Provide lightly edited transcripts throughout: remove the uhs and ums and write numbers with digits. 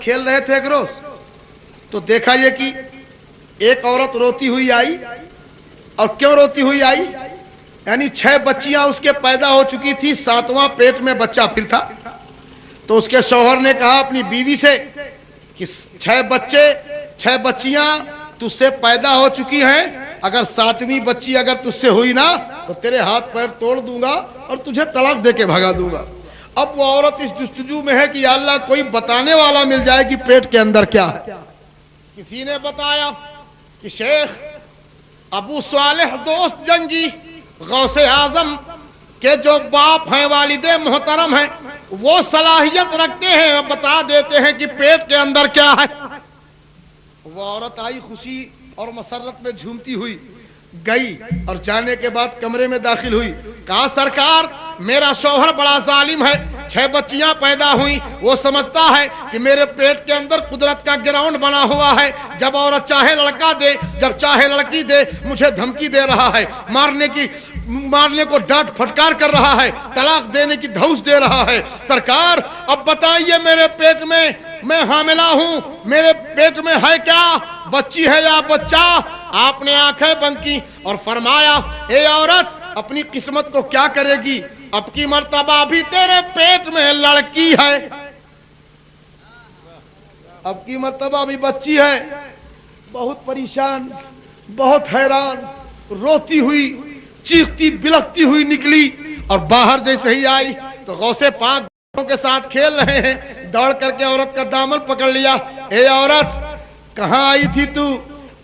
کھیل رہے تھے ایک روز تو دیکھا یہ کہ ایک عورت روتی ہوئی آئی. اور کیوں روتی ہوئی آئی؟ یعنی 6 بچیاں اس کے پیدا ہو چکی تھی، 7واں پیٹ میں بچہ پھر تھا. تو اس کے شوہر نے کہا اپنی بیوی سے کہ 6 بچیاں تجھ سے پیدا ہو چکی ہیں، اگر 7ویں بچی اگر تجھ سے ہوئی نا تو تیرے ہاتھ پیر توڑ دوں گا اور تجھے طلاق دے کے بھگا دوں گا. اب وہ عورت اس جستجو میں ہے کہ یا اللہ کوئی بتانے والا مل جائے کہ پیٹ کے اندر کیا ہے. کسی نے بتایا کہ شیخ ابو صالح دوست جنگی غوث اعظم کے جو باپ ہیں، والد محترم ہیں، وہ صلاحیت رکھتے ہیں اور بتا دیتے ہیں کہ پیٹ کے اندر کیا ہے. وہ عورت آئی خوشی اور مسرت میں جھومتی ہوئی، گئی اور جانے کے بعد کمرے میں داخل ہوئی. کہا سرکار میرا شوہر بڑا ظالم ہے، 6 بچیاں پیدا ہوئیں، وہ سمجھتا ہے کہ میرے پیٹ کے اندر قدرت کا گراؤنڈ بنا ہوا ہے، جب عورت چاہے لڑکا دے، جب چاہے لڑکی دے، مجھے دھمکی دے رہا ہے، مارنے کو ڈانٹ پھٹکار کر رہا ہے، طلاق دینے کی دھوس دے رہا ہے. سرکار اب بتائیے میرے پیٹ میں حاملہ ہوں، میرے پیٹ میں ہے کیا، بچی ہے یا بچہ؟ آپ نے آنکھیں بند کی اور فرمایا اے عورت اپنی قسمت کو کیا کرے گی، اب کی مرتبہ بھی تیرے پیٹ میں لڑکی ہے، اب کی مرتبہ بھی بچی ہے. بہت پریشان، بہت حیران، روتی ہوئی چیختی بلکتی ہوئی نکلی اور باہر جیسے ہی آئی تو غوث پاک کے ساتھ کھیل رہے ہیں. دوڑ کر کے عورت کا دامن پکڑ لیا. اے عورت کہاں آئی تھی تو؟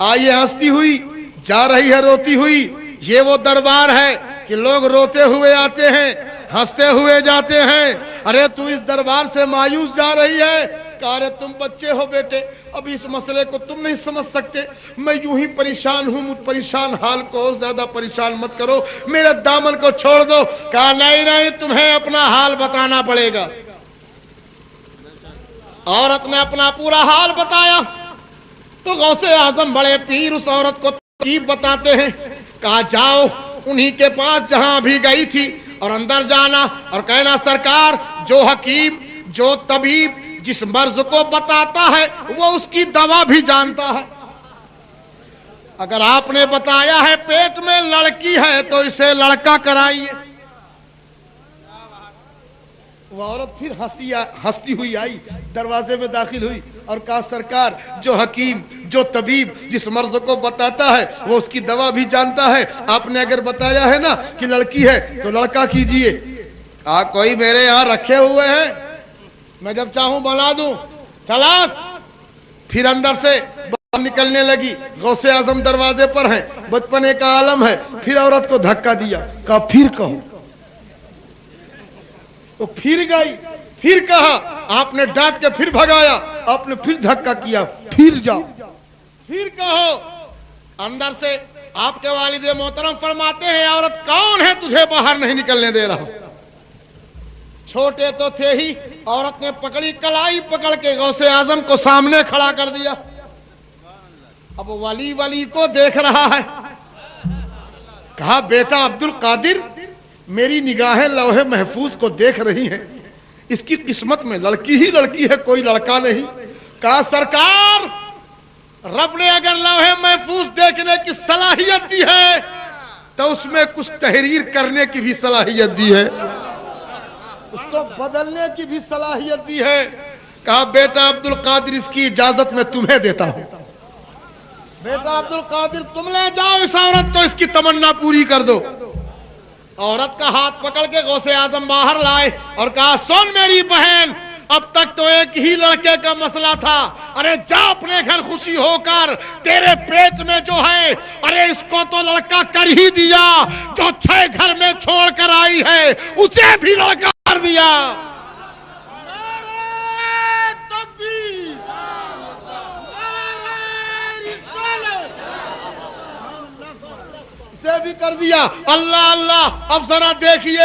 آئیے ہنستی ہوئی جا رہی ہے روتی ہوئی. یہ وہ دربار ہے کہ لوگ روتے ہوئے آتے ہیں، ہنستے ہوئے جاتے ہیں. ارے تو اس دربار سے مایوس جا رہی ہے. کہا ارے تم بچے ہو بیٹے، اب اس مسئلے کو تم نہیں سمجھ سکتے، میں یوں ہی پریشان ہوں، مجھ پریشان حال کو اور زیادہ پریشان مت کرو، میرے دامن کو چھوڑ دو. کہا نہیں تمہیں اپنا حال بتانا پڑے گا. عورت نے اپنا پورا حال بتایا تو غوث اعظم بڑے پیر اس عورت کو ترکیب بتاتے ہیں. کہا جاؤ انہی کے پاس جہاں بھی گئی تھی اور اندر جانا اور کہنا سرکار جو حکیم جو طبیب جس مرض کو بتاتا ہے وہ اس کی دوا بھی جانتا ہے. اگر آپ نے بتایا ہے پیٹ میں لڑکی ہے تو اسے لڑکا کرائیے. وہ عورت پھر ہنستی ہوئی آئی، دروازے میں داخل ہوئی اور کہا سرکار جو حکیم جو طبیب جس مرض کو بتاتا ہے وہ اس کی دوا بھی جانتا ہے. آپ نے اگر بتایا ہے نا کہ لڑکی ہے تو لڑکا کیجئے. کہا کوئی میرے یہاں رکھے ہوئے ہیں، میں جب چاہوں بنا دوں. چلا پھر اندر سے باہر نکلنے لگی. غوث اعظم دروازے پر ہیں، بچپنے کا عالم ہے. پھر عورت کو دھکا دیا. کہا پھر کہو. تو پھر گئی، پھر کہا. آپ نے ڈانٹ کے پھر بھگایا. آپ نے پھر دھکا کیا. پھر جاؤ، پھر کہو. اندر سے آپ کے والد محترم فرماتے ہیں عورت کون ہے تجھے باہر نہیں نکلنے دے رہا؟ چھوٹے تو تھے ہی، عورت نے پکڑی کلائی پکڑ کے غوث اعظم کو سامنے کھڑا کر دیا. اب ولی کو دیکھ رہا ہے. کہا بیٹا عبد القادر میری نگاہیں لوح محفوظ کو دیکھ رہی ہیں، اس کی قسمت میں لڑکی ہی لڑکی ہے، کوئی لڑکا نہیں. کہا سرکار رب نے اگر لوح محفوظ دیکھنے کی صلاحیت دی ہے تو اس میں کچھ تحریر کرنے کی بھی صلاحیت دی ہے، اس کو بدلنے کی بھی صلاحیت دی ہے. کہا بیٹا عبد القادر اس کی اجازت میں تمہیں دیتا ہوں. بیٹا عبد القادر تم لے جاؤ اس عورت کو، اس کی تمنا پوری کر دو. عورت کا ہاتھ پکڑ کے غوث اعظم باہر لائے اور کہا سن میری بہن اب تک تو ایک ہی لڑکے کا مسئلہ تھا، ارے جا اپنے گھر خوشی ہو کر، تیرے پیٹ میں جو ہے ارے اس کو تو لڑکا کر ہی دیا، جو 6 گھر میں چھوڑ کر آئی ہے اسے بھی لڑکا کر دیا. اسے بھی کر دیا. اللہ اللہ اب ذرا دیکھیے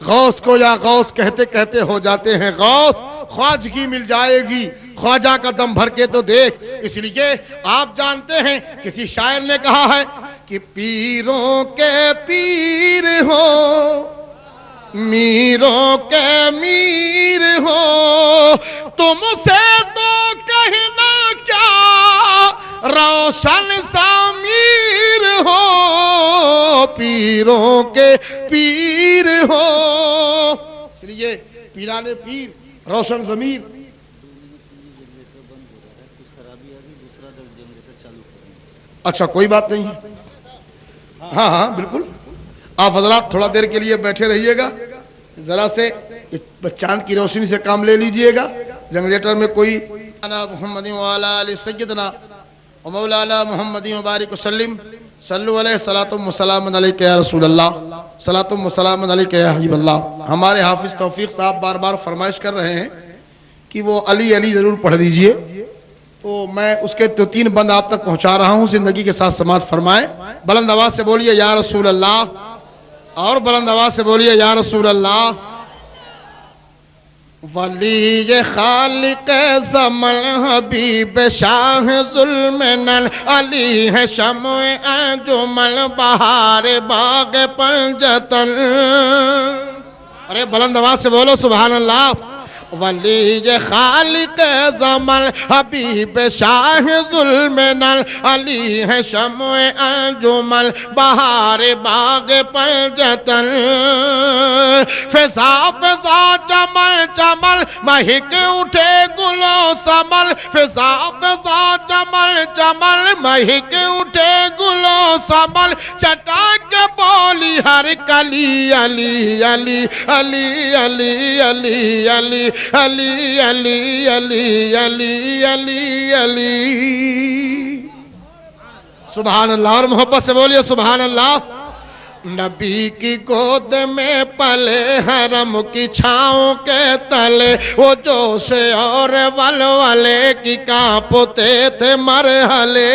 غوث کو یا غوث کہتے کہتے ہو جاتے ہیں غوث، خواجگی مل جائے گی خواجہ کا دم بھر کے تو دیکھ۔ اس لیے آپ جانتے ہیں کسی شاعر نے کہا ہے کہ پیروں کے پیر ہو میروں کے میر ہو، تم سے تو کہنا کیا روشن ضمیر ہو، پیروں کے پیر ہو۔ اس لیے پیران پیر روشن ضمیر۔ اچھا کوئی بات نہیں، ہاں ہاں بالکل، آپ حضرات تھوڑا دیر کے لیے بیٹھے رہیے گا، ذرا سے چاند کی روشنی سے کام لے لیجئے گا۔ جنریٹر میں کوئی محمد وعلی آل سیدنا و مولانا محمد وبارک وسلم صلو علیہ صلاۃ و سلام علیک یا رسول اللہ، صلاۃ و سلام علیک یا حبیب اللہ۔ ہمارے حافظ توفیق صاحب بار بار فرمائش کر رہے ہیں کہ وہ علی علی ضرور پڑھ دیجئے، تو میں اس کے 2-3 بند آپ تک پہنچا رہا ہوں، زندگی کے ساتھ سماعت فرمائیں۔ بلند آواز سے بولیے یا رسول اللہ، اور بلند آواز سے بولیے یا رسول اللہ۔ ولی خالق زمن حبیب شاہ ظلمنن علی ہے شمع انجمن بہار باغ پنجتن۔ ارے بلند آواز سے بولو سبحان اللہ۔ ولی خالق زمن حبیب شاہ ظلمنن علی ہے شمع انجمن بہار باغ پنجتن۔ فضا فضا جمل جمل مہک اٹھے گلو سمل، فضا فضا جمل جمل مہک اٹھے گلو سمل، چٹا کے بولی ہر کلی علی علی علی علی علی علی علی علی علی علی علی علی۔ سبحان اللہ، اور محبت سے بولیے سبحان اللہ۔ نبی کی گود میں پلے حرم کی چھاؤں کے تلے، وہ جوش اور ولولے کی کانپتے تھے مرحلے،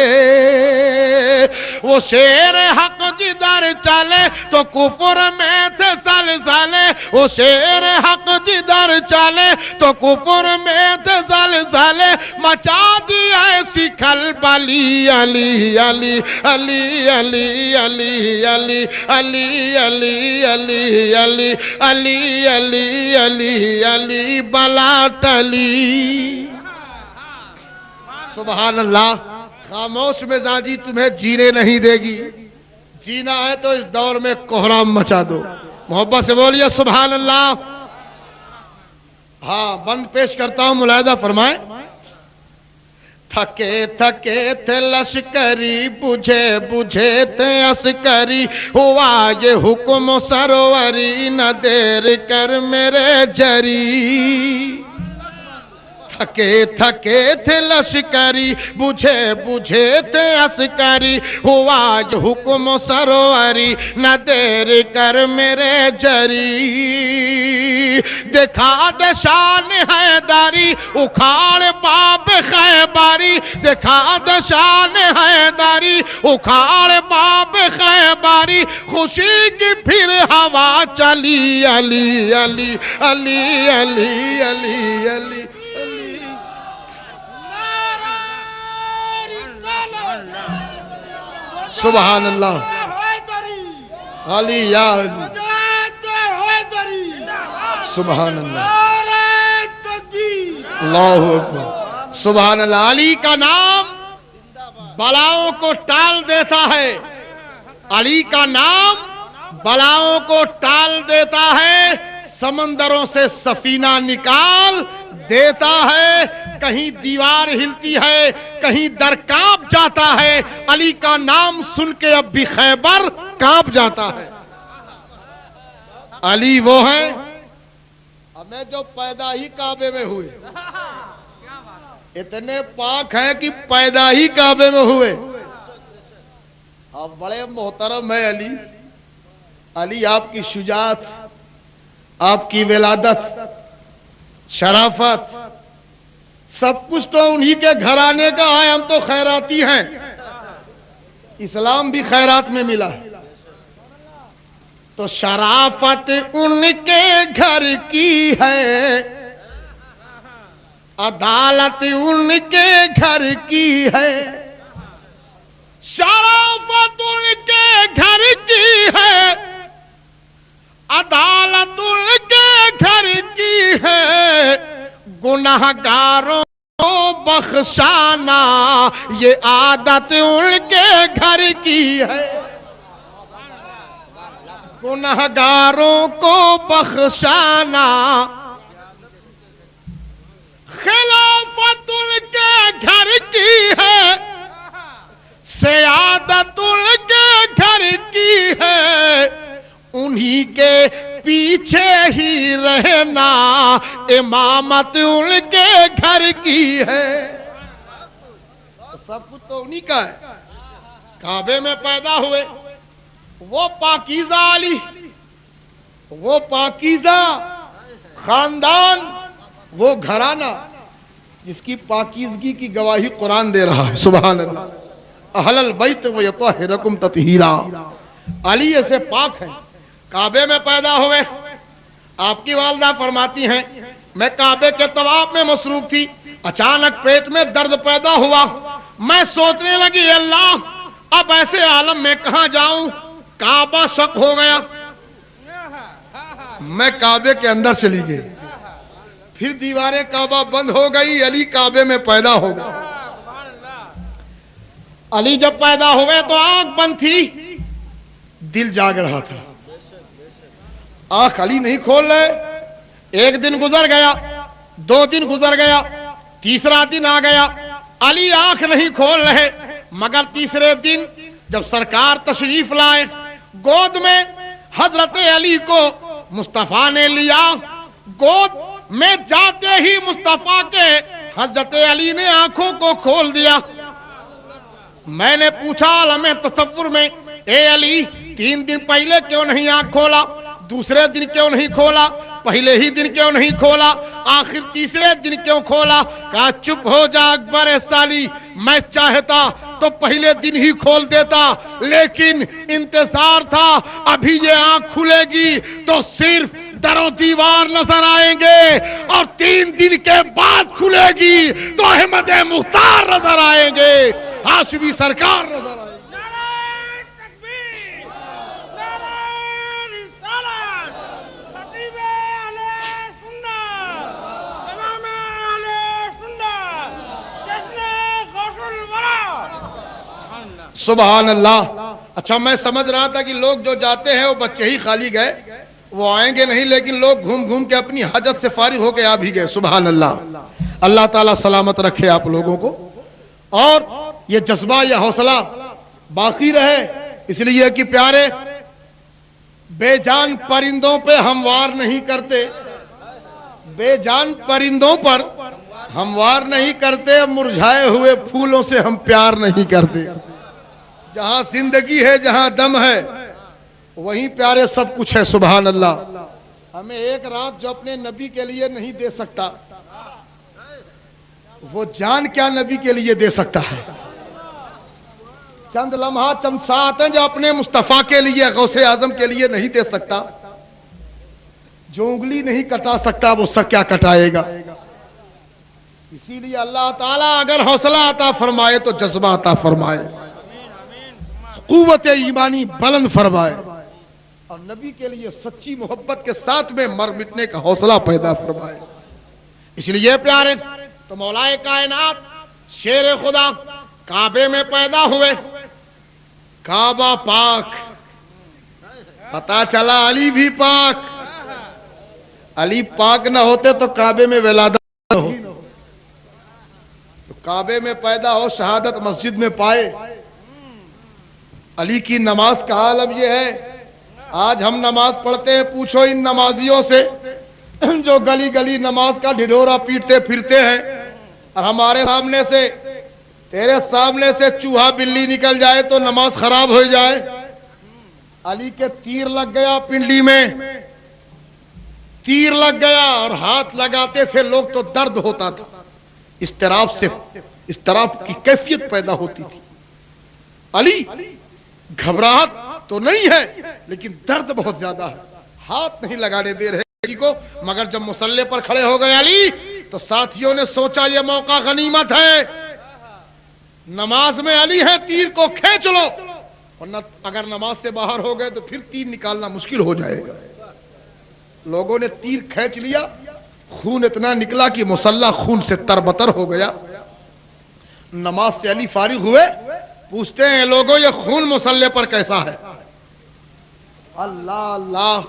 وہ شیر حق جدھر چلے تو کفر میں تھے زلزلے، وہ شیر حق جدھر چلے تو کفر میں تھے زلزلے، مچا دی ایسی کھلبلی علی علی علی علی علی علی علی علی علی علی علی علی علی علی بلا ٹلی۔ سبحان اللہ۔ خاموش مزاجی تمہیں جینے نہیں دے گی، جینا ہے تو اس دور میں کوہرام مچا دو۔ محبت سے بولیے سبحان اللہ۔ ہاں بند پیش کرتا ہوں، ملاحظہ فرمائیں۔ تھکے تھکے تھے لشکری، بجھے بجھے تھے عسکری، ہوا یہ حکم سروری، نہ دیر کر میرے جری۔ تھکے تھکے تھے لشکری، بجھے بجھے تھے عسکری، ہوا یہ حکم سروری، نہ دیر کر میرے جری۔ دکھا دے شان حیداری، اکھاڑ باب خیباری، دکھا دے شان حیداری، اکھاڑ باب خیباری، خوشی کی پھر ہوا چلی علی علی علی علی علی علی۔ سبحان اللہ۔ علی یا علی، سبحان اللہ، اللہ اکبر، سبحان اللہ۔ علی کا نام بلاؤں کو ٹال دیتا ہے، علی کا نام بلاؤں کو ٹال دیتا ہے، سمندروں سے سفینہ نکال دیتا ہے، کہیں دیوار ہلتی ہے کہیں در کانپ جاتا ہے، علی کا نام سن کے اب بھی خیبر کانپ جاتا ہے۔ علی وہ ہیں ہمیں جو پیدا ہی کعبے میں ہوئے، اتنے پاک ہیں کہ پیدا ہی کعبے میں ہوئے۔ آپ بڑے محترم ہیں علی، علی آپ کی شجاعت، آپ کی ولادت، شرافت، سب کچھ تو انہی کے گھرانے کا ہے، ہم تو خیراتی ہیں، اسلام بھی خیرات میں ملا ہے۔ تو شرافت ان کے گھر کی ہے، عدالت ان کے گھر کی ہے، شرافت ان کے گھر کی ہے، عدالت ان کے گھر کی ہے، گنہگاروں کو بخشانا یہ عادت ان کے گھر کی ہے، گنہگاروں کو بخشانا خلافت ان کے گھر کی ہے، سیادت ان کے گھر کی ہے، انہی کے پیچھے ہی رہنا امامت ان کے گھر کی ہے۔ سب کچھ تو انہی کا ہے۔ کعبے میں پیدا ہوئے وہ پاکیزہ علی، وہ پاکیزہ خاندان، وہ گھرانہ جس کی پاکیزگی کی گواہی قرآن دے رہا ہے۔ سبحان اللہ، اہل البیت ویطہرکم تطہیرا، علی ایسے پاک ہیں۔ کعبے میں پیدا ہوئے، آپ کی والدہ فرماتی ہیں میں کعبے کے طواف میں مصروف تھی، اچانک پیٹ میں درد پیدا ہوا، میں سوچنے لگی اللہ اب ایسے عالم میں کہاں جاؤں، کعبہ شق ہو گیا، میں کعبے کے اندر چلی گئی، پھر دیواریں کعبہ بند ہو گئی، علی کعبے میں پیدا ہو گئے۔ علی جب پیدا ہوئے تو آنکھ بند تھی، دل جاگ رہا تھا، آنکھ علی نہیں کھول رہے۔ ایک دن گزر گیا، 2 دن گزر گیا، تیسرا دن آ گیا، علی آنکھ نہیں کھول رہے، مگر تیسرے دن جب سرکار تشریف لائے، گود میں حضرت علی کو مصطفیٰ نے لیا، گود میں جاتے ہی مصطفیٰ کے حضرت علی نے آنکھوں کو کھول دیا۔ میں نے پوچھا عالم تصور میں، اے علی 3 دن پہلے کیوں نہیں آنکھ کھولا، دوسرے دن کیوں نہیں کھولا، پہلے ہی دن کیوں نہیں کھولا، آخر تیسرے دن کیوں کھولا؟ کہا چپ ہو جا اکبر سالی، میں چاہتا تو پہلے دن ہی کھول دیتا، لیکن انتظار تھا ابھی یہ آنکھ کھلے گی تو صرف در و دیوار نظر آئیں گے، اور 3 دن کے بعد کھلے گی تو احمد مختار نظر آئیں گے، ہاشمی سرکار نظر آئیں گے۔ سبحان اللہ۔ اچھا میں سمجھ رہا تھا کہ لوگ جو جاتے ہیں وہ بچے ہی خالی گئے، وہ آئیں گے نہیں، لیکن لوگ گھوم گھوم کے اپنی حاجت سے فارغ ہو کے آ بھی گئے۔ سبحان اللہ، اللہ تعالیٰ سلامت رکھے آپ لوگوں کو، اور یہ جذبہ یہ حوصلہ باقی رہے، اس لیے کہ پیارے بے جان پرندوں پہ ہم وار نہیں کرتے، بے جان پرندوں پر ہم وار نہیں کرتے، مرجھائے ہوئے پھولوں سے ہم پیار نہیں کرتے۔ جہاں زندگی ہے، جہاں دم ہے، وہیں پیارے سب کچھ ہے۔ سبحان اللہ۔ ہمیں ایک رات جو اپنے نبی کے لیے نہیں دے سکتا، وہ جان کیا نبی کے لیے دے سکتا ہے؟ چند لمحات چند ساعت ہیں جو اپنے مصطفیٰ کے لیے، غوث اعظم کے لیے نہیں دے سکتا، جو انگلی نہیں کٹا سکتا وہ سر کیا کٹائے گا؟ اسی لیے اللہ تعالیٰ اگر حوصلہ عطا فرمائے تو جذبہ عطا فرمائے، قوت ایمانی بلند فرمائے، اور نبی کے لیے سچی محبت کے ساتھ میں مر مٹنے کا حوصلہ پیدا فرمائے۔ اس لیے پیارے تو مولا کائنات شیر خدا کعبے میں پیدا ہوئے، کعبہ پاک، پتا چلا علی بھی پاک، علی پاک نہ ہوتے تو کعبے میں ولادت نہ ہو، تو کعبے میں پیدا ہو، شہادت مسجد میں پائے۔ علی کی نماز کا عالم یہ ہے، آج ہم نماز پڑھتے ہیں، پوچھو ان نمازیوں سے جو گلی گلی نماز کا ڈھڈورا پیٹتے پھرتے ہیں، اور ہمارے سامنے سے، تیرے سامنے سے چوہا بلی نکل جائے تو نماز خراب ہو جائے۔ علی کے تیر لگ گیا پنڈلی میں، تیر لگ گیا اور ہاتھ لگاتے تھے لوگ تو درد ہوتا تھا، اضطراب کی کیفیت پیدا ہوتی تھی۔ علی گھبراہٹ تو نہیں ہے، لیکن درد بہت زیادہ ہے، ہاتھ نہیں لگانے دے رہے کو۔ مگر جب مصلی پر کھڑے ہو گئے علی تو ساتھیوں نے سوچا یہ موقع غنیمت ہے، نماز میں علی ہے، تیر کو کھینچ لو، ورنہ اگر نماز سے باہر ہو گئے تو پھر تیر نکالنا مشکل ہو جائے گا۔ لوگوں نے تیر کھینچ لیا، خون اتنا نکلا کہ مصلی خون سے تربتر ہو گیا۔ نماز سے علی فارغ ہوئے، پوچھتے ہیں لوگوں یہ خون مصلی پر کیسا ہے؟ اللہ اللہ،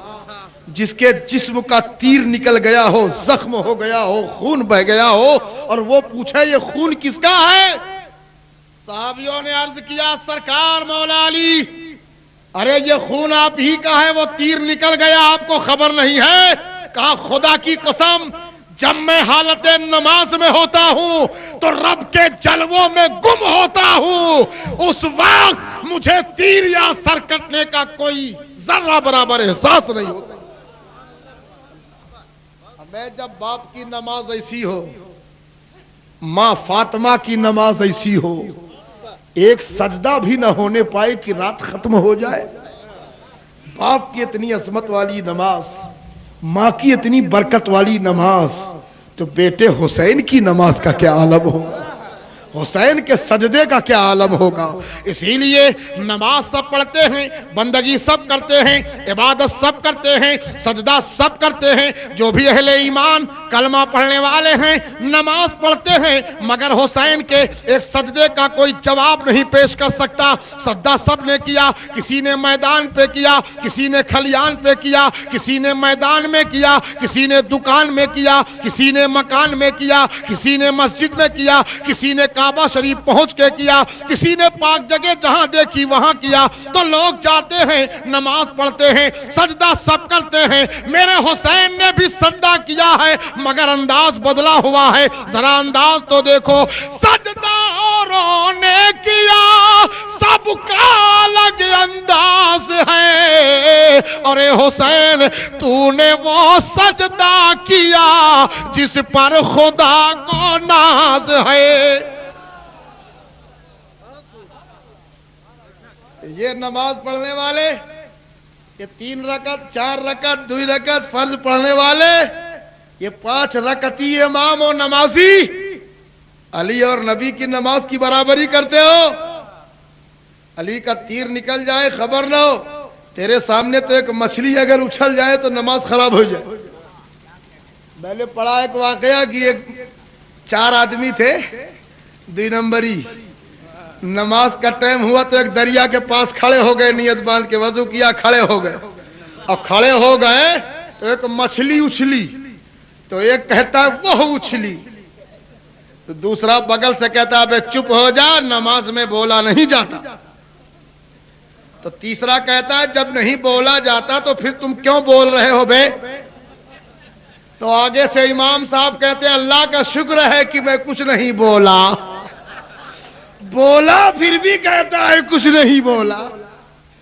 جس کے جسم کا تیر نکل گیا ہو، زخم ہو گیا ہو، خون بہ گیا ہو، اور وہ پوچھے یہ خون کس کا ہے؟ صحابیوں نے عرض کیا سرکار مولا علی، ارے یہ خون آپ ہی کا ہے، وہ تیر نکل گیا آپ کو خبر نہیں ہے؟ کہا خدا کی قسم، جب میں حالت نماز میں ہوتا ہوں تو رب کے جلووں میں گم ہوتا ہوں، اس وقت مجھے تیر یا سر کٹنے کا کوئی ذرہ برابر احساس نہیں ہوتا۔ میں جب باپ کی نماز ایسی ہو، ماں فاطمہ کی نماز ایسی ہو، ایک سجدہ بھی نہ ہونے پائے کہ رات ختم ہو جائے، باپ کی اتنی عظمت والی نماز، ماں کی اتنی برکت والی نماز، تو بیٹے حسین کی نماز کا کیا عالم ہوگا، حسین کے سجدے کا کیا عالم ہوگا۔ اسی لیے نماز سب پڑھتے ہیں، بندگی سب کرتے ہیں، عبادت سب کرتے ہیں، سجدہ سب کرتے ہیں، جو بھی اہل ایمان کلمہ پڑھنے والے ہیں نماز پڑھتے ہیں، مگر حسین کے ایک سجدے کا کوئی جواب نہیں پیش کر سکتا۔ سجدہ سب نے کیا، کسی نے میدان پہ کیا، کسی نے کھلیان پہ کیا، کسی نے میدان میں کیا، کسی نے دکان میں کیا، کسی نے مکان میں کیا، کسی نے مسجد میں کیا، کسی نے کعبہ شریف پہنچ کے کیا، کسی نے پاک جگہ جہاں دیکھی وہاں کیا۔ تو لوگ جاتے ہیں نماز پڑھتے ہیں، سجدہ سب کرتے ہیں، میرے حسین نے بھی سجدہ کیا ہے مگر انداز بدلا ہوا ہے۔ ذرا انداز تو دیکھو، سجدہ اوروں نے کیا سب کا الگ انداز ہے، اور اے حسین تو نے وہ سجدہ کیا جس پر خدا کو ناز ہے۔ یہ نماز پڑھنے والے، یہ 3 رکعت 4 رکعت 2 رکعت فرض پڑھنے والے، یہ 5 رکعتی امام و نمازی علی اور نبی کی نماز کی برابری کرتے ہو؟ علی کا تیر نکل جائے خبر نہ ہو، تیرے سامنے تو ایک مچھلی اگر اچھل جائے تو نماز خراب ہو جائے۔ میں نے پڑھا ایک واقعہ کہ ایک 4 آدمی تھے، 2 نمبری، نماز کا ٹائم ہوا تو ایک دریا کے پاس کھڑے ہو گئے، نیت باندھ کے وضو کیا، کھڑے ہو گئے، اور کھڑے ہو گئے تو ایک مچھلی اچھلی، تو ایک کہتا ہے وہ اچھلی، تو دوسرا بغل سے کہتا ہے بے چپ ہو جا، نماز میں بولا نہیں جاتا، تو تیسرا کہتا ہے جب نہیں بولا جاتا تو پھر تم کیوں بول رہے ہو بے؟ تو آگے سے امام صاحب کہتے ہیں اللہ کا شکر ہے کہ میں کچھ نہیں بولا، بولا پھر بھی کہتا ہے کچھ نہیں بولا،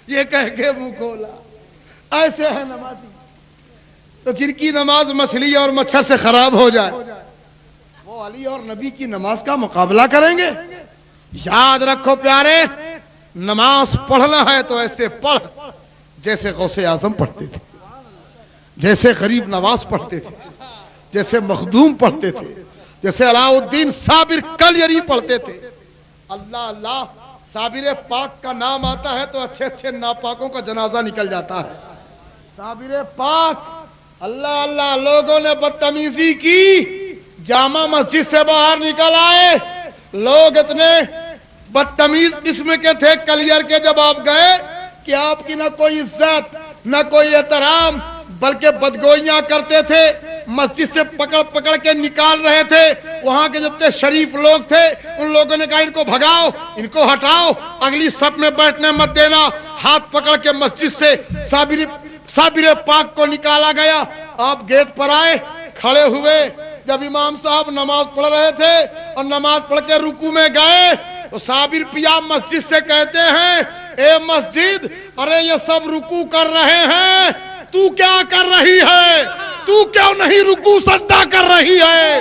یہ کہہ کے منہ کھولا۔ ایسے ہے نمازی، تو جن کی نماز مچھلی اور مچھر سے خراب ہو جائے وہ علی اور نبی کی نماز کا مقابلہ کریں گے؟ یاد رکھو پیارے، نماز پڑھنا ہے تو ایسے پڑھ جیسے غوث اعظم پڑھتے تھے، جیسے غریب نواز پڑھتے تھے، جیسے مخدوم پڑھتے تھے، جیسے علاء الدین صابر کلیری پڑھتے تھے۔ اللہ اللہ، صابر پاک کا نام آتا ہے تو اچھے اچھے ناپاکوں کا جنازہ نکل جاتا ہے۔ صابر پاک، اللہ اللہ، لوگوں نے بدتمیزی کی، جامع مسجد سے باہر نکل آئے، لوگ اتنے بدتمیز قسم کے تھے کلیر کے، جب آپ گئے کہ آپ کی نہ کوئی عزت نہ کوئی احترام، بلکہ بدگوئیاں کرتے تھے، مسجد سے پکڑ پکڑ کے نکال رہے تھے۔ وہاں کے جتنے شریف لوگ تھے ان لوگوں نے کہا ان کو بھگاؤ، ان کو ہٹاؤ، اگلی صف میں بیٹھنے مت دینا۔ ہاتھ پکڑ کے مسجد سے صابر پاک کو نکالا گیا۔ آپ گیٹ پر آئے، کھڑے ہوئے، جب امام صاحب نماز پڑھ رہے تھے اور نماز پڑھ کے رکوع میں گئے تو صابر پیا مسجد سے کہتے ہیں اے مسجد، ارے یہ سب رکوع کر رہے ہیں، تو کیا کر رہی ہے؟ تو کیوں نہیں رکوع سجدہ کر رہی ہے؟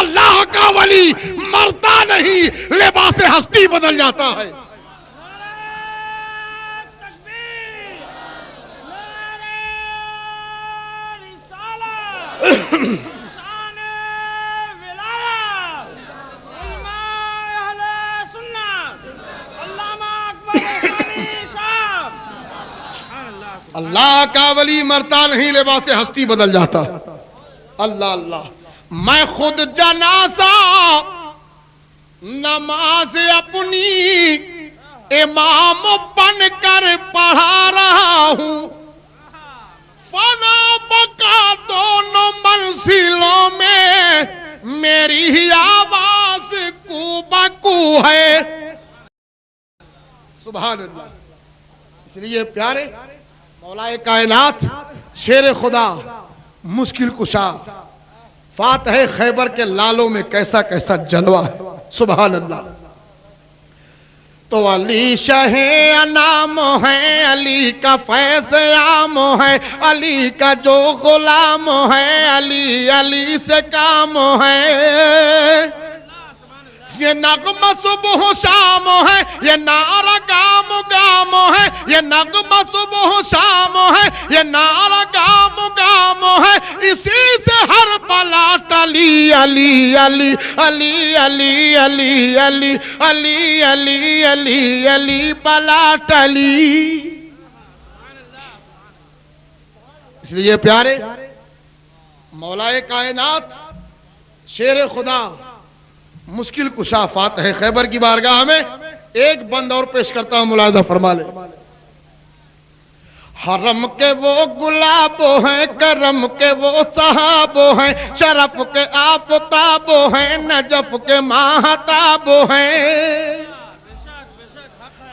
اللہ کا ولی مرتا نہیں، لباس ہستی بدل جاتا ہے۔ اللہ کا ولی مرتا نہیں، لباس ہستی بدل جاتا۔ اللہ اللہ، میں خود جنازہ نماز اپنی امام بن کر پڑھا رہا ہوں، فنا بقا دونوں منزلوں میں میری ہی آواز کو بکو ہے۔ سبحان اللہ۔ اس لیے پیارے مولا کائنات، شیر خدا، مشکل کشا، فاتح خیبر کے لالوں میں کیسا کیسا جلوہ ہے۔ سبحان اللہ۔ تو علی شاہ انام ہے، علی کا فیض عام ہے، علی کا جو غلام ہے، علی علی سے کام ہے۔ یہ نغمہ صبح شام ہے، یہ نعرہ گام گام ہے، یہ نغمہ صبح شام ہے، یہ نعرہ گام گام ہے، اسی سے ہر بلا ٹلی۔ علی علی علی علی علی علی علی علی علی علی بلا ٹلی۔ اس لیے پیارے مولا کائنات، شیر خدا، مشکل کشا، فاتح خیبر کی بارگاہ میں ایک بند اور پیش کرتا ہوں، ملاحظہ فرما لے۔ حرم کے وہ گلاب ہیں، کرم کے وہ صحاب ہیں، شرف کے آفتاب ہیں، نجف کے ماہتاب ہیں۔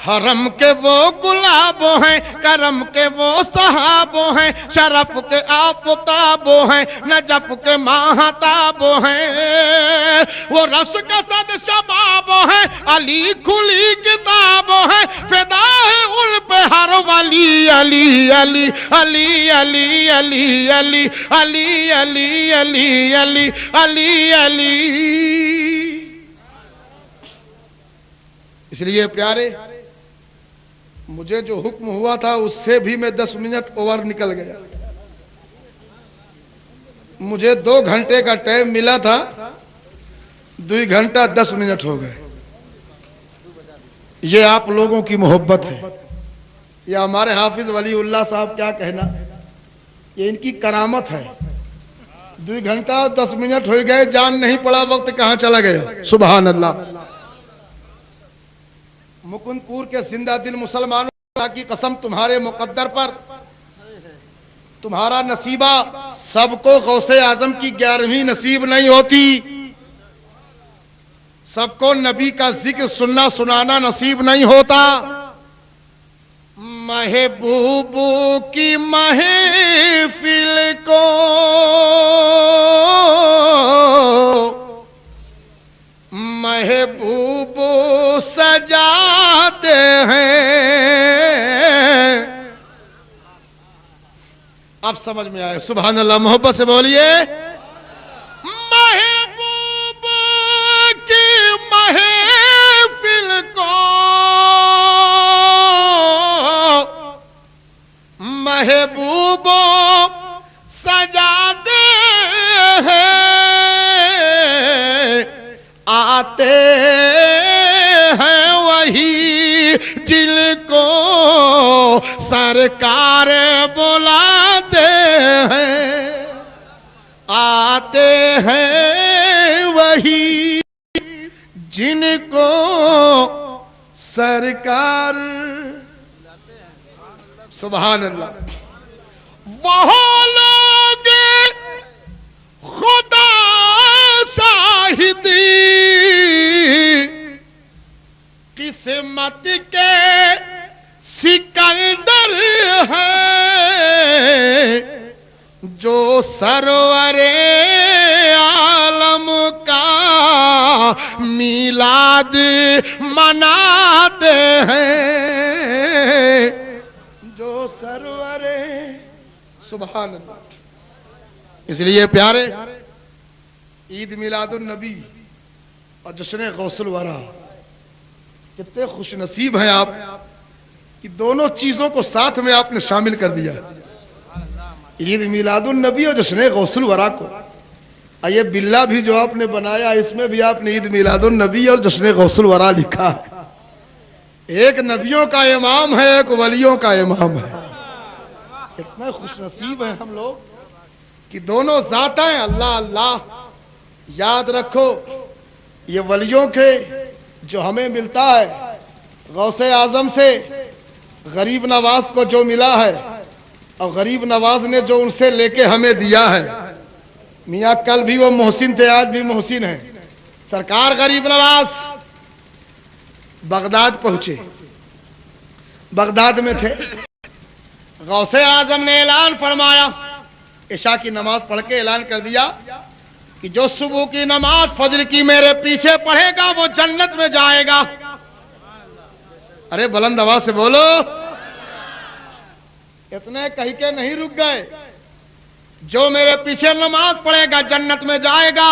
حرم کے وہ گلاب ہیں، کرم کے وہ صحاب ہیں، شرف کے آفتاب ہیں، نجف کے ماہتاب ہیں۔ وہ رش کے صد شباب ہیں، علی کھلی کتاب ہے، فدا ہے ان پہ ہر ولی۔ علی علی علی علی علی علی علی علی علی علی علی علی۔ اس لیے پیارے مجھے جو حکم ہوا تھا اس سے بھی میں 10 منٹ اوور نکل گیا۔ مجھے 2 گھنٹے کا ٹائم ملا تھا، 2 گھنٹہ 10 منٹ ہو گئے۔ یہ آپ لوگوں کی محبت ہے، یہ ہمارے حافظ ولی اللہ صاحب کیا کہنا، یہ ان کی کرامت ہے۔ 2 گھنٹہ 10 منٹ ہو گئے، جان نہیں پڑا وقت کہاں چلا گیا۔ سبحان اللہ۔ مکند پور کے زندہ دل مسلمانوں کی قسم، تمہارے مقدر پر تمہارا نصیبہ، سب کو غوث اعظم کی 11ویں نصیب نہیں ہوتی، سب کو نبی کا ذکر سننا سنانا نصیب نہیں ہوتا۔ محبوب کی محفل کو محبوب سجاتے ہیں۔ اب سمجھ میں آئے؟ سبحان اللہ، محبت سے بولیے۔ محبوب کی محفل کو محبوب سجاتے ہیں، آتے ہیں وہی جن کو سرکار بلاتے ہیں، آتے ہیں وہی جن کو سرکار۔ سبحان اللہ۔ وہ لوگ خدا شاہدی قسمت کے سکندر ہیں، جو سرور عالم کا میلاد مناتے ہیں، جو سرور۔ سبحان اللہ۔ اس لیے پیارے عید میلاد النبی اور جشن غوث الورا، کتنے خوش نصیب ہیں آپ کہ دونوں چیزوں کو ساتھ میں آپ نے شامل کر دیا، عید میلاد النبی اور جشن غوث الورا کو۔ یہ بلا بھی جو آپ نے بنایا اس میں بھی آپ نے عید میلاد النبی اور جشن غوث الورا لکھا ہے۔ ایک نبیوں کا امام ہے، ایک ولیوں کا امام ہے۔ اتنا خوش نصیب ہیں ہم لوگ کہ دونوں ذاتیں اللہ اللہ۔ یاد رکھو یہ ولیوں کے جو ہمیں ملتا ہے غوث اعظم سے، غریب نواز کو جو ملا ہے اور غریب نواز نے جو ان سے لے کے ہمیں دیا ہے، میاں کل بھی وہ محسن تھے، آج بھی محسن ہیں۔ سرکار غریب نواز بغداد پہنچے، بغداد میں تھے، غوث اعظم نے اعلان فرمایا، عشاء کی نماز پڑھ کے اعلان کر دیا کہ جو صبح کی نماز فجر کی میرے پیچھے پڑھے گا وہ جنت میں جائے گا۔ ارے بلند آواز سے بولو۔ اتنے کہہ کے نہیں رک گئے، جو میرے پیچھے نماز پڑھے گا جنت میں جائے گا،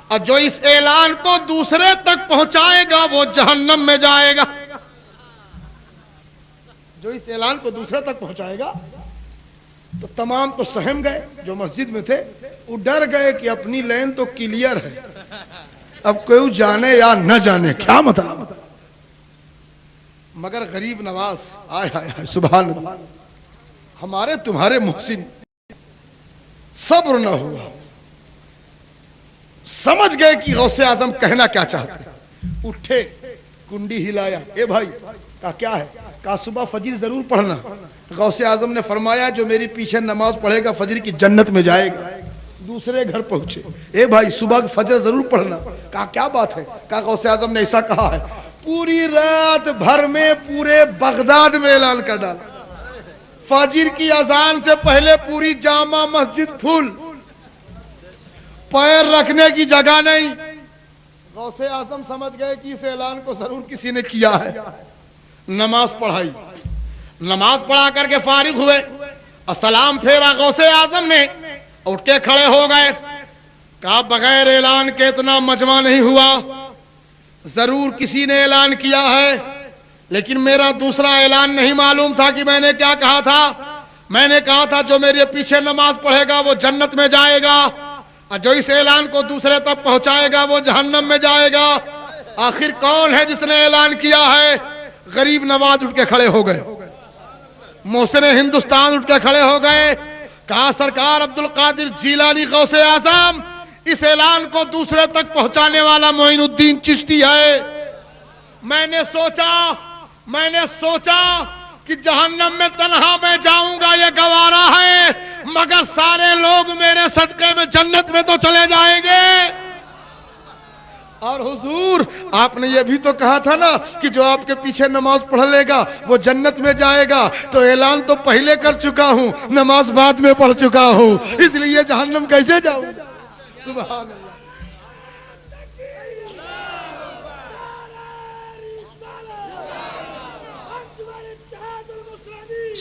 اور جو اس اعلان کو دوسرے تک پہنچائے گا وہ جہنم میں جائے گا۔ جو اس اعلان کو دوسرے تک پہنچائے گا، تو تمام تو سہم گئے جو مسجد میں تھے، وہ ڈر گئے کہ اپنی لین تو کلیئر ہے، اب کوئی جانے یا نہ جانے کیا مطلب۔ مگر غریب نواز آئے ہائے سبحان اللہ، ہمارے تمہارے محسن صبر نہ ہوا، سمجھ گئے کہ غوث اعظم کہنا کیا چاہتے ہیں، اٹھے کنڈی ہلایا، اے بھائی کہا کیا ہے، کہا صبح فجر ضرور پڑھنا۔ غوث اعظم نے فرمایا جو میری پیچھے نماز پڑھے گا فجر کی جنت میں جائے گا۔ دوسرے گھر پہنچے، اے بھائی صبح فجر ضرور پڑھنا۔ کہا کیا بات ہے، کہا غوث اعظم نے ایسا کہا ہے، پوری رات بھر میں پورے بغداد میں اعلان کر ڈالا، فجر کی اذان سے پہلے پوری جامع مسجد پھول، پیر رکھنے کی جگہ نہیں۔ غوث اعظم سمجھ گئے کہ اس اعلان کو ضرور کسی نے کیا ہے۔ نماز پڑھائی، نماز پڑھا کر کے فارغ ہوئے اور سلام پھیرا غوث اعظم نے، اٹھ کے کھڑے ہو گئے، کہا بغیر اعلان کے اتنا مجمع نہیں ہوا، ضرور کسی نے اعلان کیا ہے، لیکن میرا دوسرا اعلان نہیں معلوم تھا کہ میں نے کیا کہا تھا۔ میں نے کہا تھا جو میرے پیچھے نماز پڑھے گا وہ جنت میں جائے گا، اور جو اس اعلان کو دوسرے تک پہنچائے گا وہ جہنم میں جائے گا۔ آخر کون ہے جس نے اعلان کیا ہے؟ غریب نواز اٹھ کے کھڑے ہو گئے، محسن ہندوستان اٹھ کے کھڑے ہو گئے، کہا سرکار عبد القادر جیلانی غوث اعظم، اس اعلان کو دوسرے تک پہنچانے والا معین الدین چشتی ہے۔ میں نے سوچا کہ جہنم میں تنہا میں جاؤں گا یہ گوارا ہے، مگر سارے لوگ میرے صدقے میں جنت میں تو چلے جائیں گے۔ اور حضور آپ نے یہ بھی تو کہا تھا نا کہ جو آپ کے پیچھے نماز پڑھ لے گا وہ جنت میں جائے گا، تو اعلان تو پہلے کر چکا ہوں، نماز بعد میں پڑھ چکا ہوں، اس لیے جہنم کیسے جاؤں؟ سبحان اللہ۔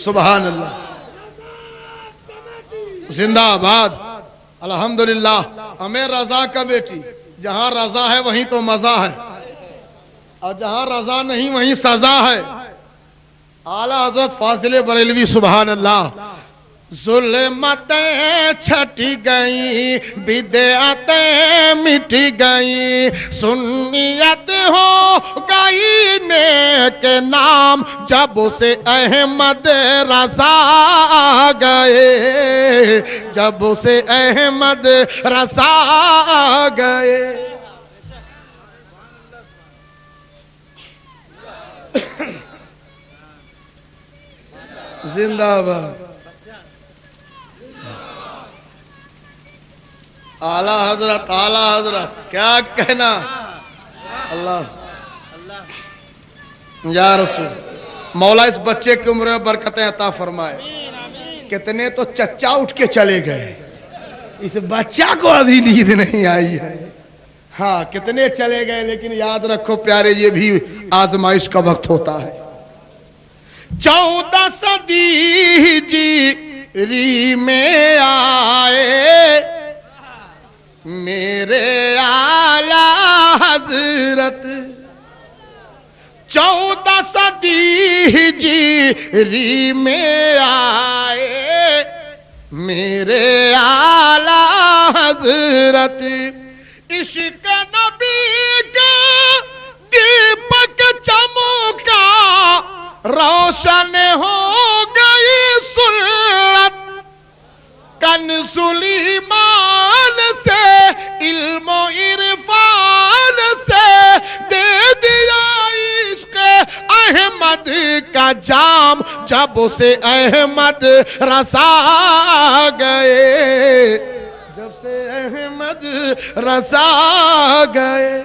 سبحان اللہ، زندہ آباد، الحمدللہ۔ ہمیں رضا کا بیٹی، جہاں رضا ہے وہیں تو مزہ ہے، اور جہاں رضا نہیں وہیں سزا ہے۔ اعلیٰ حضرت فاضل بریلوی سبحان اللہ۔ ظلمتیں چھٹی گئیں، بدعتیں مٹی گئیں، سنیت ہو گئی نیک نام، جب سے احمد رضا آ گئے، جب سے احمد رضا آ گئے۔ زندہ آباد۔ اعلیٰ حضرت کیا کہنا، اللہ یا رسول مولا اس بچے کی عمر میں برکتیں عطا فرمائے۔ کتنے تو چچا اٹھ کے چلے گئے، اس بچہ کو ابھی نیند نہیں آئی ہے۔ ہاں کتنے چلے گئے، لیکن یاد رکھو پیارے یہ بھی آزمائش کا وقت ہوتا ہے۔ 14 صدی ہجری میں آئے میرے اعلی حضرت 14 صدی ہجری میں آئے، میرے اعلی حضرت عشق نبی کا دیپک چمکا، روشن ہو گئی سنت کنز ایمان سے، علم و عرفان سے دے دیا عشق احمد کا جام، جب اسے احمد رسا گئے، جب سے احمد رسا گئے۔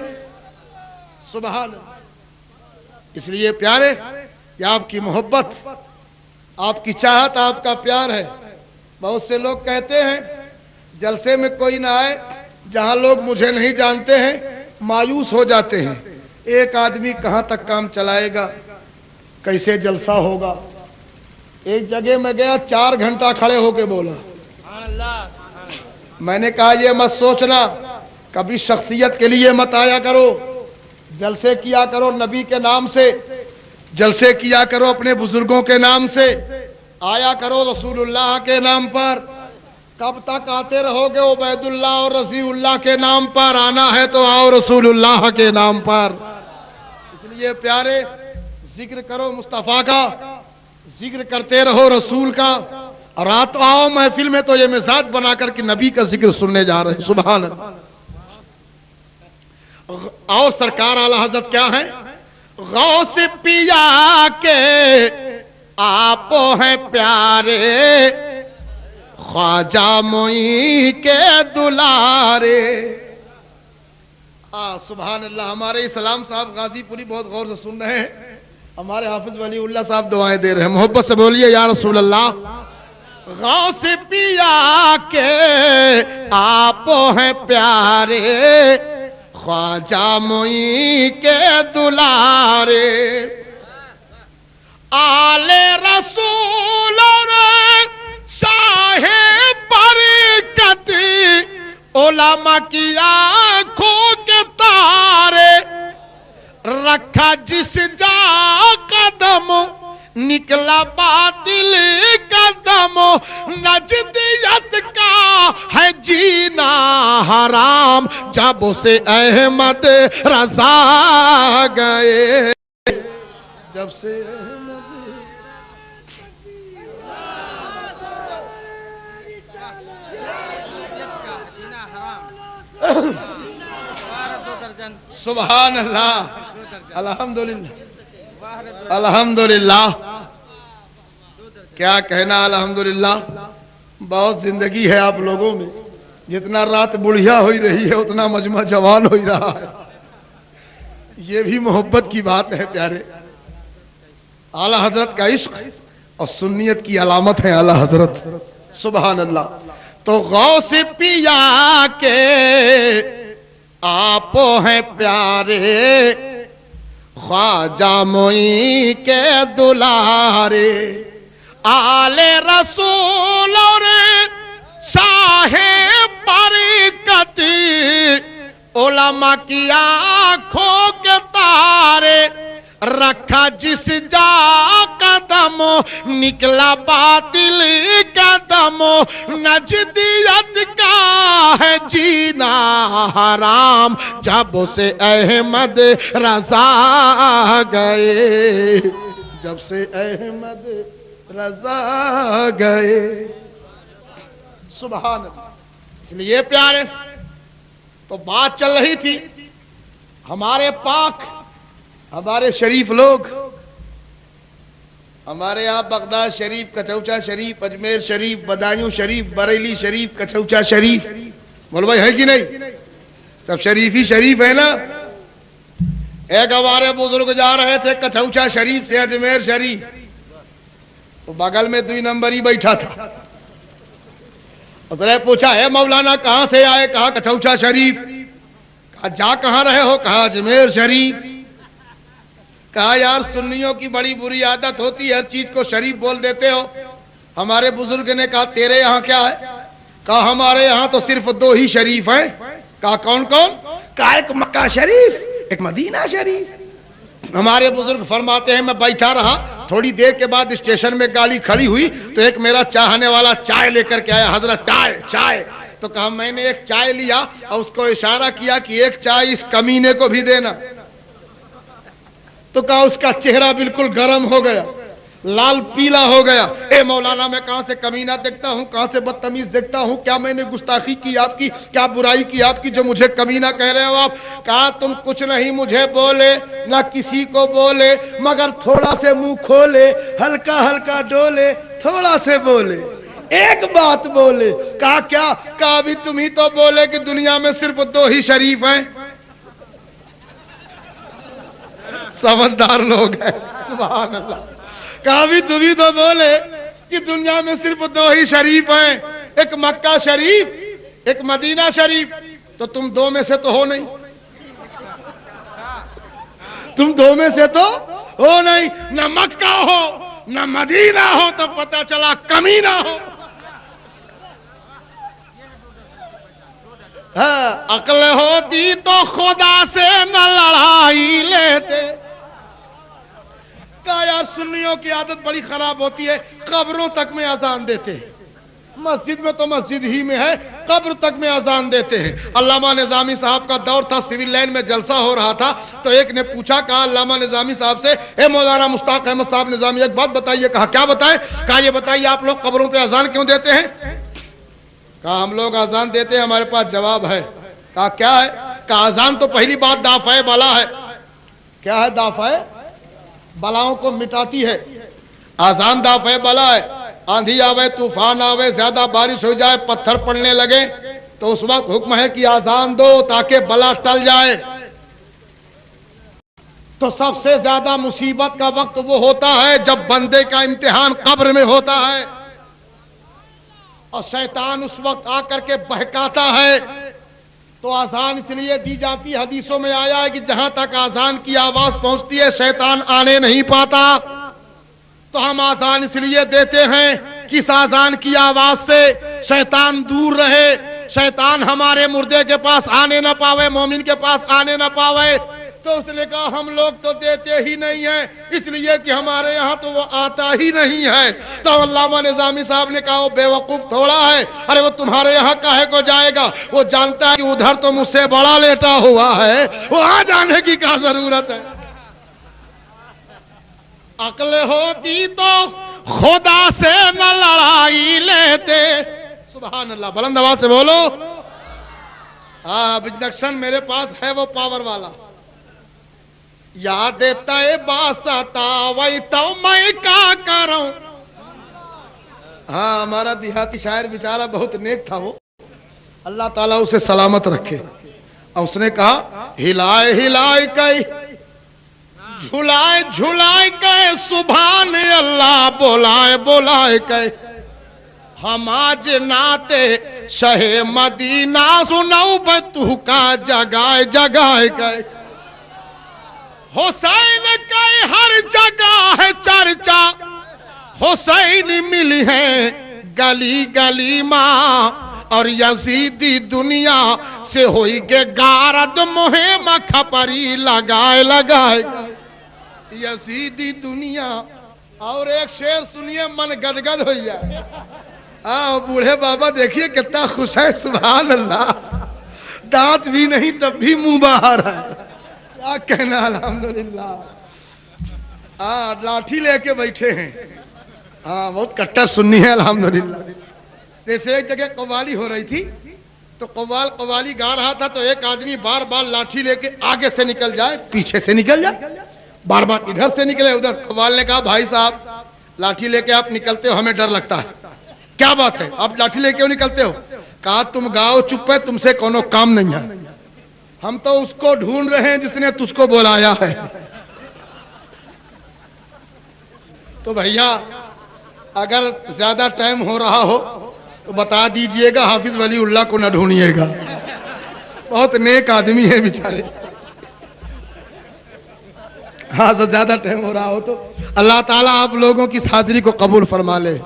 سبحان اللہ۔ اس لیے پیارے، یہ آپ کی محبت، آپ کی چاہت، آپ کا پیار ہے۔ بہت سے لوگ کہتے ہیں جلسے میں کوئی نہ آئے، جہاں لوگ مجھے نہیں جانتے ہیں مایوس ہو جاتے ہیں، ایک آدمی کہاں تک کام چلائے گا، کیسے جلسہ ہوگا۔ ایک جگہ میں گیا، 4 گھنٹہ کھڑے ہو کے بولا۔ میں نے کہا یہ مت سوچنا کبھی شخصیت کے لیے مت آیا کرو، جلسے کیا کرو نبی کے نام سے، جلسے کیا کرو اپنے بزرگوں کے نام سے، آیا کرو رسول اللہ کے نام پر۔ کب تک آتے رہو گے عبید اللہ اور رضی اللہ کے نام پر؟ آنا ہے تو آؤ رسول اللہ کے نام پر۔ اس لیے پیارے، ذکر کرو مصطفیٰ کا، ذکر کرتے رہو رسول کا، اور آؤ محفل میں تو یہ مزاج بنا کر کہ نبی کا ذکر سننے جا رہے ہیں۔ سبحان اللہ۔ اور سرکار اعلی حضرت کیا ہیں؟ غوث پیا کے آپ ہیں پیارے، خواجہ معین کے دلارے۔ سبحان اللہ۔ ہمارے اسلام صاحب غازی پوری بہت غور سے سن رہے ہیں، ہمارے حافظ ولی اللہ صاحب دعائیں دے رہے ہیں، محبت سے بولیے یا رسول اللہ۔ غوث پیا کے آپ ہیں پیارے، خواجہ معین کے دلارے، آل رسول اور شاہ برکت، علماء کی آنکھوں کے تارے، رکھا جس جا قدم نکلا باطل کا دم، نجدیت کا ہے جینا حرام، جب اسے احمد رضا گئے، جب سے سبحان اللہ۔ الحمدللہ، الحمدللہ، کیا کہنا الحمدللہ۔ بہت زندگی ہے آپ لوگوں میں، جتنا رات بڑھیا ہوئی رہی ہے اتنا مجمع جوان ہوئی رہا ہے، یہ بھی محبت کی بات ہے پیارے۔ اعلی حضرت کا عشق اور سنیت کی علامت ہے اعلی حضرت۔ سبحان اللہ۔ تو غوث پیا کے آپ ہیں پیارے، خواجہ معین کے دلارے، آل رسول اور شاہ برکت، علماء کی آنکھوں کے تارے، رکھا جس جا قدم نکلا باطل کا دم، نجدیت کا ہے جینا حرام، جب سے احمد رضا گئے، جب سے احمد رضا گئے۔ سبحان اللہ۔ اس لیے پیارے، تو بات چل رہی تھی ہمارے پاک، ہمارے شریف لوگ، ہمارے یہاں بغداد شریف، کچوچا شریف، اجمیر شریف، بدایوں شریف، بریلی شریف، کچوچا شریف، بولو بھائی ہے کہ نہیں؟ سب شریف ہی شریف ہے نا۔ ایک ہمارے بزرگ جا رہے تھے کچوچا شریف سے اجمیر شریف، تو بغل میں 2 نمبر ہی بیٹھا تھا، اس نے پوچھا ہے مولانا کہاں سے آئے؟ کہا کچوچا شریف۔ کہا جا کہاں رہے ہو؟ کہا اجمیر شریف۔ کہا یار سنیوں کی بڑی بری عادت ہوتی ہے، ہر چیز کو شریف بول دیتے ہو۔ ہمارے بزرگ نے کہا تیرے یہاں کیا ہے؟ کہا ہمارے یہاں تو صرف 2 ہی شریف ہیں، کہا کون کون؟ کہا ایک مکہ شریف ایک مدینہ شریف۔ ہمارے بزرگ فرماتے ہیں میں بیٹھا رہا، تھوڑی دیر کے بعد اسٹیشن میں گاڑی کھڑی ہوئی تو ایک میرا چاہنے والا چائے لے کر کے آیا، حضرت چائے چائے، تو کہا میں نے ایک چائے لیا اور اس کو اشارہ کیا کہ ایک چائے اس کمینے کو بھی دینا، تو کہا اس کا چہرہ بالکل گرم ہو گیا، لال پیلا ہو گیا۔ اے مولانا میں کہاں سے کمینہ دیکھتا ہوں، کہاں سے بدتمیز دیکھتا ہوں، کیا میں نے گستاخی کی آپ کی، کیا برائی کی آپ کی جو مجھے کمینہ کہہ رہے ہو آپ؟ کہا تم کچھ نہیں مجھے بولے نہ کسی کو بولے، مگر تھوڑا سے منہ کھولے، ہلکا ہلکا ڈولے، تھوڑا سے بولے، ایک بات بولے۔ کہا کیا؟ کہا بھی تم ہی تو بولے کہ دنیا میں صرف 2 ہی شریف ہیں۔ سمجھدار لوگ ہیں، سبحان اللہ۔ کہا بھی تم ہی تو بولے کہ دنیا میں صرف 2 ہی شریف ہیں، ایک مکہ شریف ایک مدینہ شریف، تو تم 2 میں سے تو ہو نہیں، تم 2 میں سے تو ہو نہیں، نہ مکہ ہو نہ مدینہ ہو تو پتہ چلا کمینہ ہو۔ عقل ہوتی تو خدا سے نہ لڑائی لیتے۔ کہا یار سنیوں کی عادت بڑی خراب ہوتی ہے، قبروں تک میں اذان دیتے ہیں، مسجد میں تو مسجد ہی میں ہے، قبر تک میں اذان دیتے ہیں۔ علامہ نظامی صاحب کا دور تھا، سول لائن میں جلسہ ہو رہا تھا، تو ایک نے پوچھا، کہا علامہ نظامی صاحب سے، اے مولانا مشتاق احمد صاحب نظامی ایک بات بتائیے۔ کہا کیا بتائیں؟ کہا یہ بتائیے آپ لوگ قبروں پہ اذان کیوں دیتے ہیں؟ کہا ہم لوگ اذان دیتے ہیں، ہمارے پاس جواب ہے۔ کہا کیا ہے؟ کہا اذان تو پہلی بات دافع بلا ہے۔ کیا ہے دافع؟ بلاؤں کو مٹاتی ہے، اذان دافع بلا ہے۔ آندھی آوے، طوفان آوے، زیادہ بارش ہو جائے، پتھر پڑنے لگے تو اس وقت حکم ہے کہ اذان دو تاکہ بلا ٹل جائے۔ تو سب سے زیادہ مصیبت کا وقت وہ ہوتا ہے جب بندے کا امتحان قبر میں ہوتا ہے اور شیطان اس وقت آ کر کے بہکاتا ہے، تو اذان اس لیے دی جاتی ہے، حدیثوں میں آیا ہے کہ جہاں تک اذان کی آواز پہنچتی ہے شیطان آنے نہیں پاتا۔ تو ہم اذان اس لیے دیتے ہیں کہ اس اذان کی آواز سے شیطان دور رہے، شیطان ہمارے مردے کے پاس آنے نہ پاوے، مومن کے پاس آنے نہ پاوے۔ تو اس نے کہا ہم لوگ تو دیتے ہی نہیں ہیں، اس لیے کہ ہمارے یہاں تو وہ آتا ہی نہیں ہے۔ تو علامہ نظامی صاحب نے کہا وہ بے وقوف تھوڑا ہے، ارے وہ تمہارے یہاں کاہے کو جائے گا، وہ جانتا ہے کہ ادھر تو مجھ سے بڑا لیٹا ہوا ہے، وہاں جانے کی کیا ضرورت ہے۔ عقل ہوتی تو خدا سے نہ لڑائی لیتے۔ سبحان اللہ، بلند آواز سے بولو۔ انڈکشن میرے پاس ہے وہ پاور والا، یاد تے باستا وئی تو میں کیا کروں۔ ہاں ہمارا دیہاتی شاعر بیچارہ بہت نیک تھا، وہ اللہ تعالیٰ اسے سلامت رکھے، اور اس نے کہا ہلائے ہلائے کئی جھلائے جھلائے کہے سبحان اللہ، بولائے بولائے کہے ہم آج ناتے شہ مدینہ سنو بتو کا جگائے جگائے کہے۔ حسین کہے ہر جگہ ہے چرچا، حسین ملی ہے گلی گلی ماں، اور یزیدی دنیا سے ہوئی گے گارد مہم کھپری لگائے لگائے یزیدی دنیا۔ اور ایک شعر سنیے من گدگد ہوئی جائے۔ بوڑھے بابا دیکھیے کتنا خوش ہے، سبحان اللہ، دانت بھی نہیں تب بھی منہ باہر ہے، کیا کہنا الحمدللہ۔ لاٹھی لے کے بیٹھے ہیں، بہت کٹر سنی ہے الحمدللہ۔ جیسے ایک جگہ قوالی ہو رہی تھی تو قوالی گا رہا تھا، تو ایک آدمی بار بار لاٹھی لے کے آگے سے نکل جائے پیچھے سے نکل جائے، بار بار ادھر سے نکلے ادھر۔ قوال نے کہا بھائی صاحب لاٹھی لے کے آپ نکلتے ہو ہمیں ڈر لگتا ہے، کیا بات ہے آپ لاٹھی لے کے کیوں نکلتے ہو؟ کہا تم گاؤ چپ ہے، تم سے کونو کام نہیں ہے، ہم تو اس کو ڈھونڈ رہے ہیں جس نے تجھ کو بلایا ہے۔ تو بھیا اگر زیادہ ٹائم ہو رہا ہو تو بتا دیجئے گا، حافظ ولی اللہ کو نہ ڈھونڈیے گا، بہت نیک آدمی ہے بیچارے۔ ہاں زیادہ ٹائم ہو رہا ہو تو اللہ تعالیٰ آپ لوگوں کی حاضری کو قبول فرما لے۔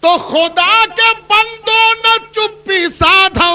تو خدا کے بندوں نہ چپی سادھو،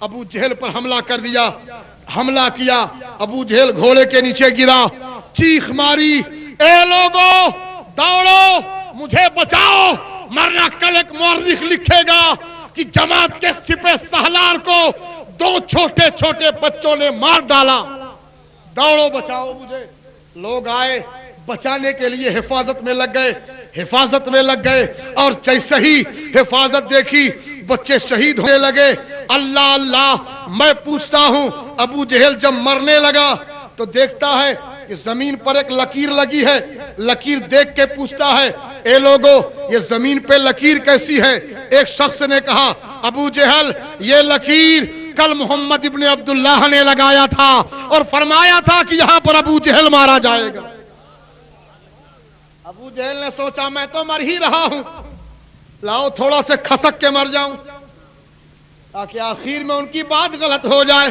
ابو جہل پر حملہ کر دیا، حملہ کیا، ابو جہل گھوڑے کے نیچے گرا، چیخ ماری، اے لوگو دوڑو مجھے بچاؤ، مرنا کل ایک مورخ لکھے گا کہ جماعت کے سپہ سالار کو 2 چھوٹے چھوٹے بچوں نے مار ڈالا، دوڑو بچاؤ مجھے۔ لوگ آئے بچانے کے لیے، حفاظت میں لگ گئے، حفاظت میں لگ گئے، اور جیسے ہی حفاظت دیکھی بچے شہید ہونے لگے۔ اللہ اللہ، میں پوچھتا ہوں ابو جہل جب مرنے لگا تو دیکھتا ہے کہ زمین پر ایک لکیر لگی ہے، لکیر دیکھ کے پوچھتا ہے اے لوگو یہ زمین پہ لکیر کیسی ہے؟ ایک شخص نے کہا ابو جہل یہ لکیر کل محمد ابن عبداللہ نے لگایا تھا اور فرمایا تھا کہ یہاں پر ابو جہل مارا جائے گا۔ ابو جہل نے سوچا میں تو مر ہی رہا ہوں، لاؤ تھوڑا سے کھسک کے مر جاؤں تاکہ آخر میں ان کی بات غلط ہو جائے۔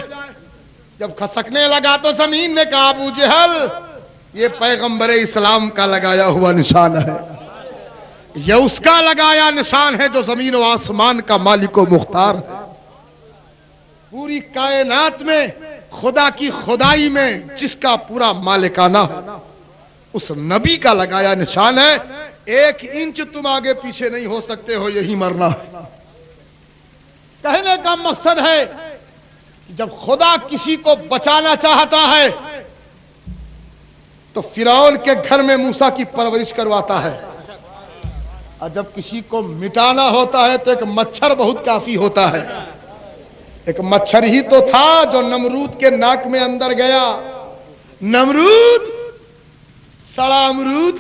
جب کھسکنے لگا تو زمین نے کہا ابو جہل یہ پیغمبر اسلام کا لگایا ہوا نشان ہے، یہ اس کا لگایا نشان ہے جو زمین و آسمان کا مالک و مختار ہے۔ پوری کائنات میں خدا کی خدائی میں جس کا پورا مالکانہ ہے اس نبی کا لگایا نشان ہے، 1 انچ تم آگے پیچھے نہیں ہو سکتے ہو، یہی مرنا ہے۔ کہنے کا مقصد ہے جب خدا کسی کو بچانا چاہتا ہے تو فرعون کے گھر میں موسیٰ کی پرورش کرواتا ہے، اور جب کسی کو مٹانا ہوتا ہے تو ایک مچھر بہت کافی ہوتا ہے۔ ایک مچھر ہی تو تھا جو نمرود کے ناک میں اندر گیا، نمرود سڑا امرود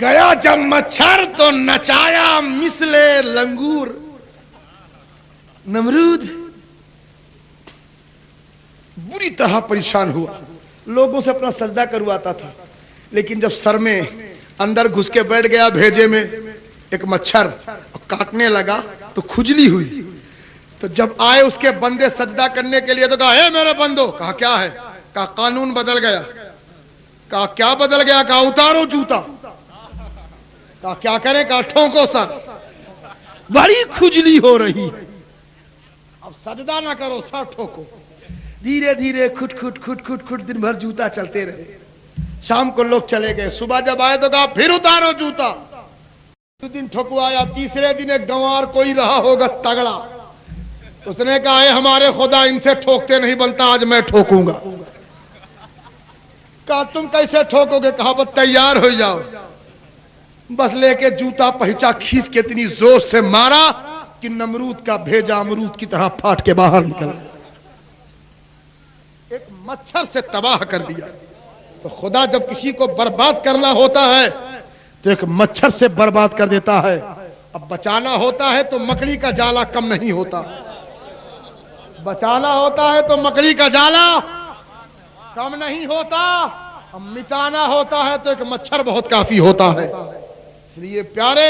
گیا جب مچھر تو نچایا مثل لنگور۔ نمرود بری طرح پریشان ہوا، لوگوں سے اپنا سجدہ کرواتا تھا، لیکن جب سر میں اندر گھس کے بیٹھ گیا بھیجے میں ایک مچھر کاٹنے لگا تو کھجلی ہوئی۔ تو جب آئے اس کے بندے سجدہ کرنے کے لیے تو کہا اے میرے بندو، کہا کیا ہے؟ کہا قانون بدل گیا۔ کہا کیا بدل گیا؟ کہا اتارو جوتا۔ کہا کیا کریں؟ کہا ٹھونکو سر، بڑی کھجلی ہو رہی ہے، اب سجدہ نہ کرو سر ٹھوکو۔ دھیرے دھیرے کھٹ کھٹ کھٹ کھٹ کھٹ دن بھر جوتا چلتے رہے۔ شام کو لوگ چلے گئے، صبح جب آئے تو کہا پھر اتارو جوتا۔ دو دن ٹھکوایا، تیسرے دن ایک گنوار کوئی رہا ہوگا تگڑا، اس نے کہا اے ہمارے خدا ان سے ٹھوکتے نہیں بنتا، آج میں ٹھوکوں گا۔ کہا تم کیسے ٹھوکو گے؟ کہا بس تیار ہو جاؤ۔ بس لے کے جوتا پہچا کھینچ کے اتنی زور سے مارا کہ نمرود کا بھیجا امرود کی طرح پھاٹ کے باہر نکل، ایک مچھر سے تباہ کر دیا۔ تو خدا جب کسی کو برباد کرنا ہوتا ہے تو ایک مچھر سے برباد کر دیتا ہے۔ اب بچانا ہوتا ہے تو مکڑی کا جالا کم نہیں ہوتا، بچانا ہوتا ہے تو مکڑی کا جالا کم نہیں ہوتا، اب مٹانا ہوتا ہے تو ایک مچھر بہت کافی ہوتا ہے۔ اس لیے پیارے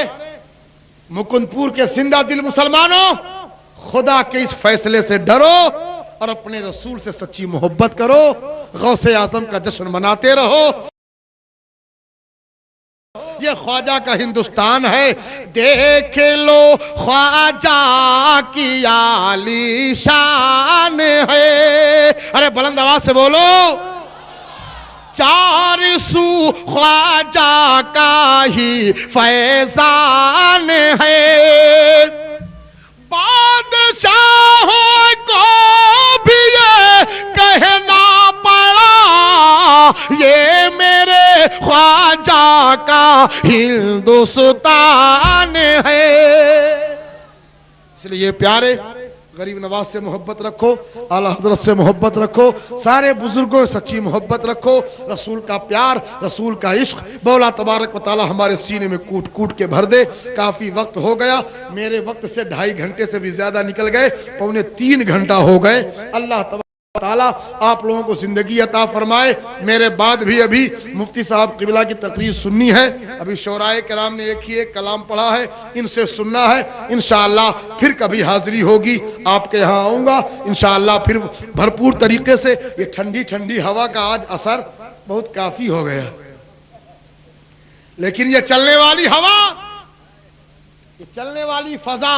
مکند پور کے زندہ دل مسلمانوں، خدا کے اس فیصلے سے ڈرو اور اپنے رسول سے سچی محبت کرو، غوث اعظم کا جشن مناتے رہو۔ یہ خواجہ کا ہندوستان ہے، دیکھ لو خواجہ کی عالی شان ہے۔ ارے بلند آواز سے بولو، چار سو خواجہ کا ہی فیضان ہے، بادشاہوں کو بھی یہ کہنا پڑا یہ میرے خواجہ کا ہندوستان ہے۔ اس لیے پیارے غریب نواز سے محبت رکھو، اعلیٰ حضرت سے محبت رکھو، سارے بزرگوں سے سچی محبت رکھو، رسول کا پیار، رسول کا عشق مولا تبارک و تعالی ہمارے سینے میں کوٹ کوٹ کے بھر دے۔ کافی وقت ہو گیا، میرے وقت سے 2.5 گھنٹے سے بھی زیادہ نکل گئے، 2.75 گھنٹہ ہو گئے۔ اللہ تبارک تعالیٰ آپ لوگوں کو زندگی عطا فرمائے۔ میرے بعد بھی ابھی مفتی صاحب قبلہ کی تقریر سننی ہے، ابھی شعراء کرام نے ایک کلام پڑھا ہے، ان سے سننا ہے۔ انشاءاللہ پھر کبھی حاضری ہوگی، آپ کے یہاں آؤں گا انشاءاللہ پھر بھرپور طریقے سے۔ یہ ٹھنڈی ٹھنڈی ہوا کا آج اثر بہت کافی ہو گیا، لیکن یہ چلنے والی ہوا، یہ چلنے والی فضا